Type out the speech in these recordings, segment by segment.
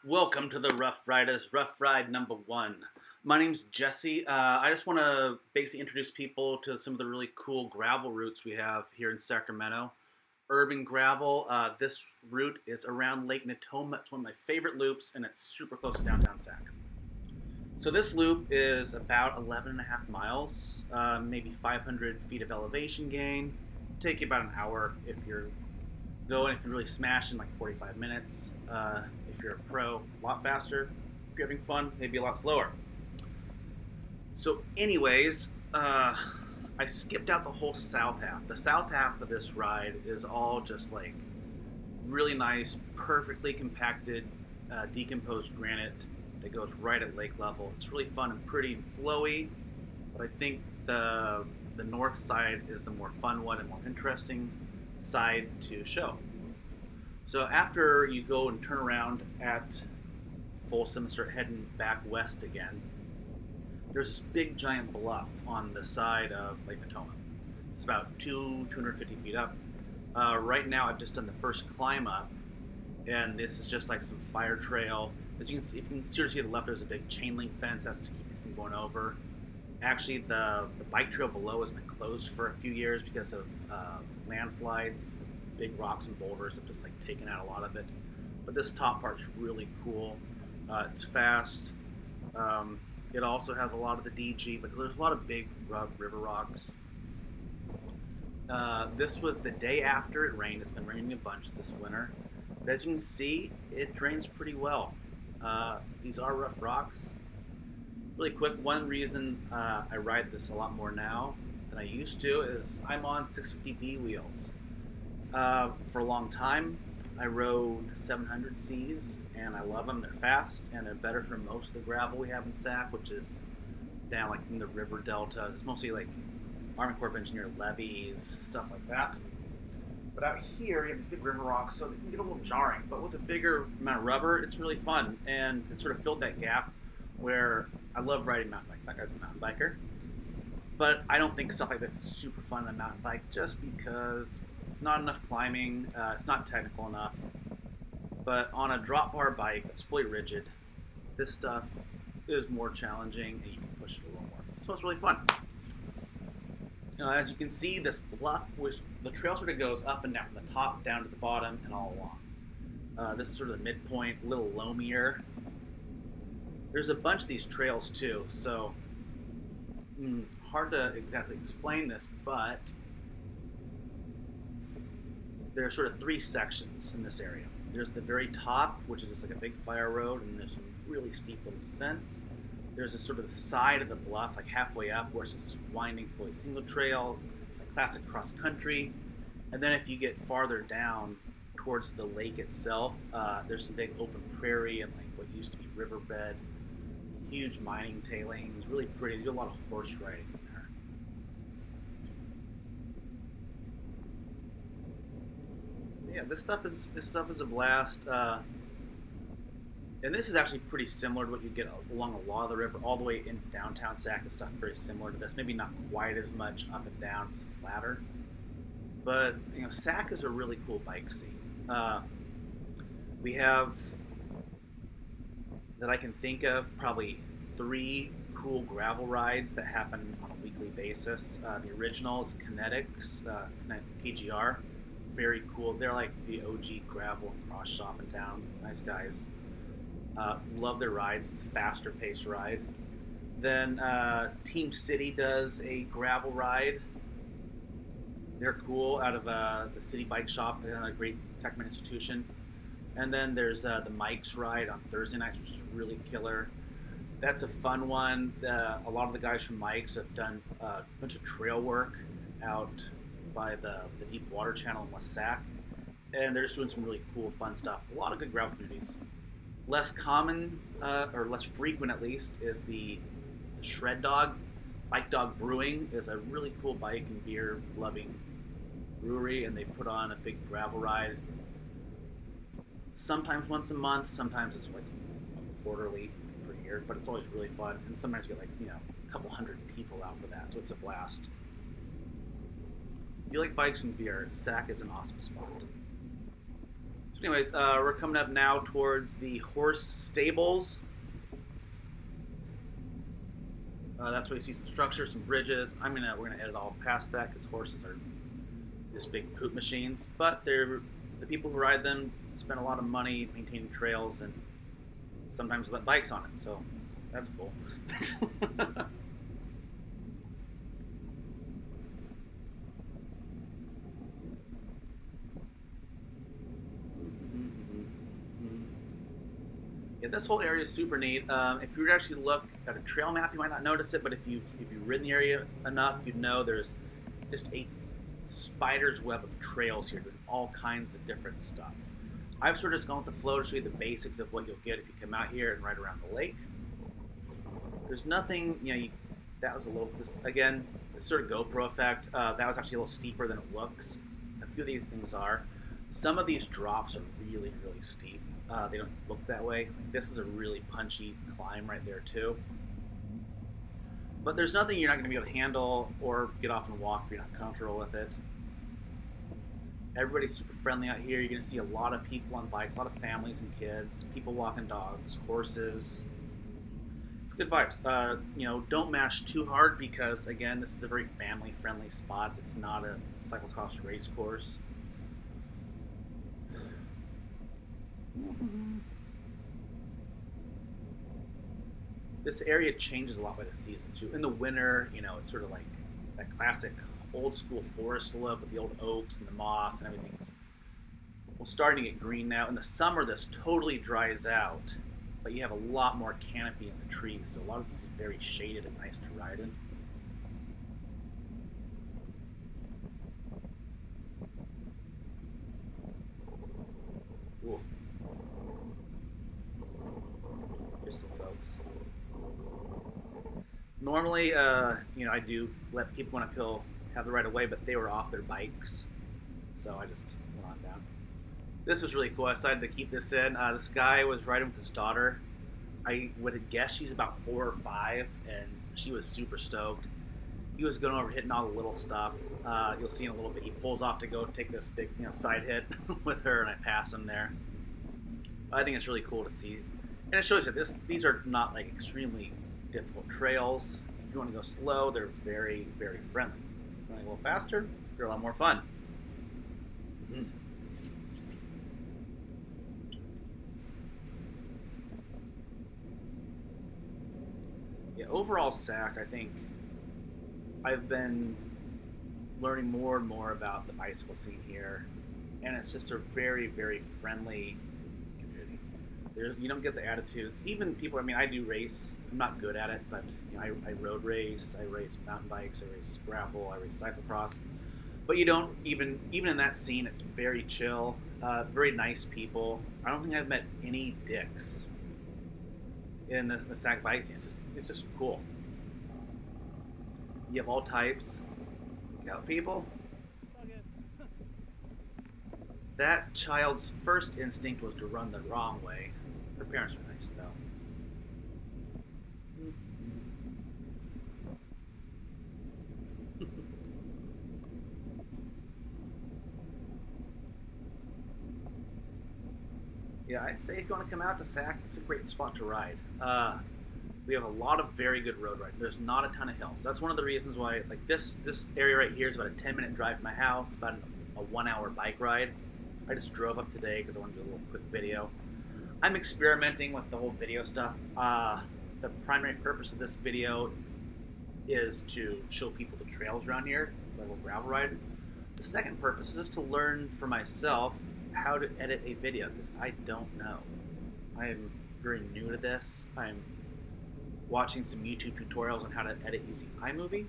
Welcome to the Ruff Rydz, Rough Ride number 1. My name's Jesse. I just want to basically introduce people to some of the really cool gravel routes we have here in Sacramento. Urban gravel. This route is around Lake Natoma. It's one of my favorite loops, and it's super close to downtown Sac. So this loop is about 11.5 miles, maybe 500 feet of elevation gain. Take you about an hour if you're going. If you're really smashing, like 45 minutes. If you're a pro, a lot faster. If you're having fun, maybe a lot slower. So anyways, I skipped out the whole south half. The south half of this ride is all just like really nice, perfectly compacted, decomposed granite that goes right at lake level. It's really fun and pretty and flowy, but I think the north side is the more fun one and more interesting side to show. So after you go and turn around at Folsom and start heading back west again, there's this big giant bluff on the side of Lake Natoma. It's about 250 feet up. Right now I've just done the first climb up, and this is just like some fire trail. As you can see, if you can see to the left, there's a big chain link fence that's to keep you from going over. Actually, the bike trail below has been closed for a few years because of landslides. Big rocks and boulders have just like taken out a lot of it. But this top part's really cool. It's fast. It also has a lot of the DG, but there's a lot of big river rocks. This was the day after it rained. It's been raining a bunch this winter. But as you can see, it drains pretty well. These are rough rocks. Really quick, one reason I ride this a lot more now than I used to is I'm on 650B wheels. For a long time, I rode 700Cs, and I love them. They're fast, and they're better for most of the gravel we have in Sac, which is down like in the river deltas. It's mostly like Army Corps of Engineer levees, stuff like that. But out here, you have these big river rocks, so they can get a little jarring. But with a bigger amount of rubber, it's really fun, and it sort of filled that gap where I love riding mountain bikes. That guy's a mountain biker. But I don't think stuff like this is super fun on a mountain bike just because it's not enough climbing, it's not technical enough. But on a drop bar bike that's fully rigid, this stuff is more challenging and you can push it a little more. So it's really fun. As you can see, this bluff, which the trail sort of goes up and down, from the top down to the bottom and all along. This is sort of the midpoint, a little loamier. There's a bunch of these trails too, so hard to exactly explain this, but there are sort of 3 sections in this area. There's the very top, which is just like a big fire road, and there's some really steep little descents. There's this sort of the side of the bluff, like halfway up, where it's just this winding, fully single trail, like classic cross country. And then if you get farther down towards the lake itself, there's some big open prairie and like what used to be riverbed, huge mining tailings, really pretty. There's a lot of horse riding in there. Yeah, this stuff is a blast. And this is actually pretty similar to what you get along a lot of the river, all the way into downtown Sac. This stuff very similar to this. Maybe not quite as much up and down, it's flatter. But Sac is a really cool bike scene. We have, that I can think of, probably 3 cool gravel rides that happen on a weekly basis. The original is Kinetics, KGR. Very cool. They're like the OG gravel and cross shop in town. Nice guys. Love their rides. It's a faster paced ride. Then Team City does a gravel ride. They're cool, out of the City Bike Shop. They're a great Sacramento institution. And then there's the Mike's ride on Thursday nights, which is really killer. That's a fun one. A lot of the guys from Mike's have done a bunch of trail work out by the Deep Water Channel in West Sac. And they're just doing some really cool, fun stuff. A lot of good gravel communities. Less common, or less frequent at least, is the Shred Dog. Bike Dog Brewing is a really cool bike and beer loving brewery, and they put on a big gravel ride. Sometimes once a month, sometimes it's like quarterly per year, but it's always really fun. And sometimes you get like, a couple hundred people out for that, so it's a blast. If you like bikes and beer, Sac is an awesome spot. So anyways, we're coming up now towards the horse stables. That's where you see some structures, some bridges. We're gonna edit all past that because horses are just big poop machines. But the people who ride them spend a lot of money maintaining trails and sometimes let bikes on it. So that's cool. Yeah, this whole area is super neat. If you were to actually look at a trail map, you might not notice it, but if you've ridden the area enough, you'd know there's just a spider's web of trails here doing all kinds of different stuff. I've sort of just gone with the flow to show you the basics of what you'll get if you come out here and ride around the lake. There's nothing, that was a little, again, this sort of GoPro effect. That was actually a little steeper than it looks. A few of these things are. Some of these drops are really, really steep. They don't look that way. This is a really punchy climb right there too. But there's nothing you're not going to be able to handle or get off and walk if you're not comfortable with it. Everybody's super friendly out here. You're going to see a lot of people on bikes, a lot of families and kids, people walking dogs, horses. It's good vibes. Don't mash too hard because, again, this is a very family-friendly spot. It's not a cyclocross race course. This area changes a lot by the season too. In the winter, it's sort of like that classic old school forest look with the old oaks and the moss and everything's starting to get green now. In the summer, this totally dries out, but you have a lot more canopy in the trees, so a lot of this is very shaded and nice to ride in. Ooh. Here's some folks. Normally, I do let people when I feel have the right of way, but they were off their bikes, so I just went on down. This was really cool. I decided to keep this in. This guy was riding with his daughter. I would have guessed she's about 4 or 5, and she was super stoked. He was going over hitting all the little stuff. You'll see in a little bit. He pulls off to go take this big side hit with her, and I pass him there. I think it's really cool to see, and it shows that these are not like extremely difficult trails. If you want to go slow, they're very, very friendly. If you want to go a little faster, they're a lot more fun. Yeah, overall SAC, I think I've been learning more and more about the bicycle scene here, and it's just a very, very friendly community. You don't get the attitudes. Even people, I do race. I'm not good at it, but I road race, I race mountain bikes, I race gravel, I race cyclocross. But you don't, even in that scene, it's very chill, very nice people. I don't think I've met any dicks in the SAC bike scene. It's just cool. You have all types. Look out, people. That child's first instinct was to run the wrong way. Her parents are nice, though. Yeah, I'd say if you want to come out to SAC, it's a great spot to ride. We have a lot of very good road riding. There's not a ton of hills. That's one of the reasons why, like this area right here is about a 10-minute drive from my house, about a 1-hour bike ride. I just drove up today because I wanted to do a little quick video. I'm experimenting with the whole video stuff. The primary purpose of this video is to show people the trails around here, so I will gravel ride. The second purpose is just to learn for myself how to edit a video, because I don't know. I am very new to this. I'm watching some YouTube tutorials on how to edit using iMovie,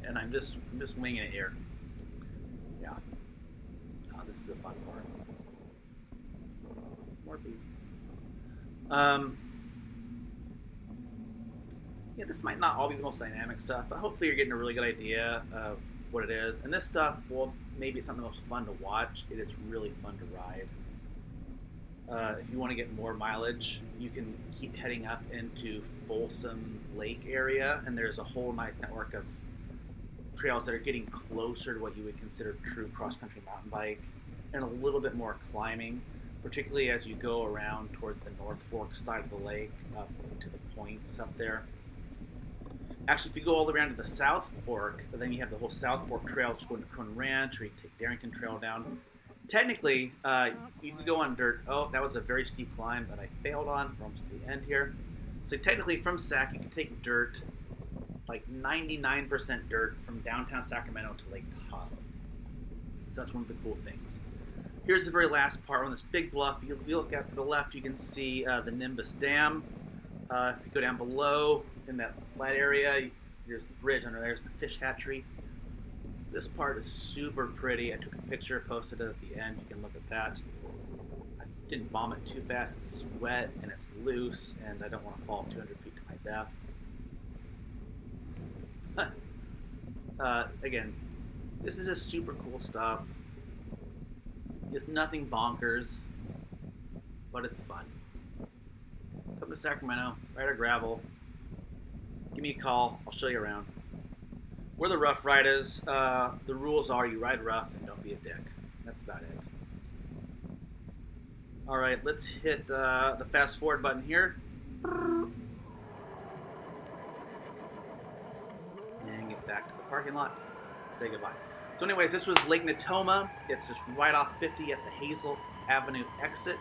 and I'm just winging it here. Yeah. Oh, this is a fun part. More bees. Yeah, this might not all be the most dynamic stuff, but hopefully you're getting a really good idea of what it is. And this stuff, well, maybe it's not the most fun to watch. It is really fun to ride. If you want to get more mileage, you can keep heading up into Folsom Lake area, and there's a whole nice network of trails that are getting closer to what you would consider true cross-country mountain bike. and a little bit more climbing, particularly as you go around towards the North Fork side of the lake, up to the points up there. Actually, if you go all the way around to the South Fork, then you have the whole South Fork Trail, just going to Coon Ranch, or you can take Darrington Trail down. Technically, you can go on dirt. Oh, that was a very steep climb that I failed on. We're almost at the end here. So technically, from Sac, you can take dirt, like 99% dirt, from downtown Sacramento to Lake Tahoe. So that's one of the cool things. Here's the very last part on this big bluff. If you look at to the left, you can see the Nimbus Dam. If you go down below in that flat area, there's the bridge under there's the fish hatchery. This part is super pretty. I took a picture, posted it at the end. You can look at that. I didn't bomb it too fast. It's wet and it's loose, and I don't want to fall 200 feet to my death. Again, this is just super cool stuff. It's nothing bonkers, but it's fun. Come to Sacramento, ride our gravel. Give me a call. I'll show you around. We're the Ruff Rydz. The rules are you ride rough and don't be a dick. That's about it. All right, let's hit the fast forward button here. And get back to the parking lot. Say goodbye. So anyways, this was Lake Natoma. It's just right off 50 at the Hazel Avenue exit.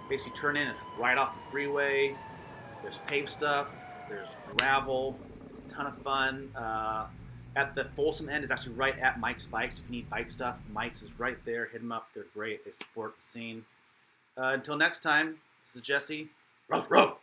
Basically turn in, it's right off the freeway. There's paved stuff, there's gravel. It's a ton of fun. At the Folsom end, it's actually right at Mike's Bikes. If you need bike stuff, Mike's is right there. Hit them up. They're great. They support the scene. Until next time, this is Jesse. Ruff, ruff.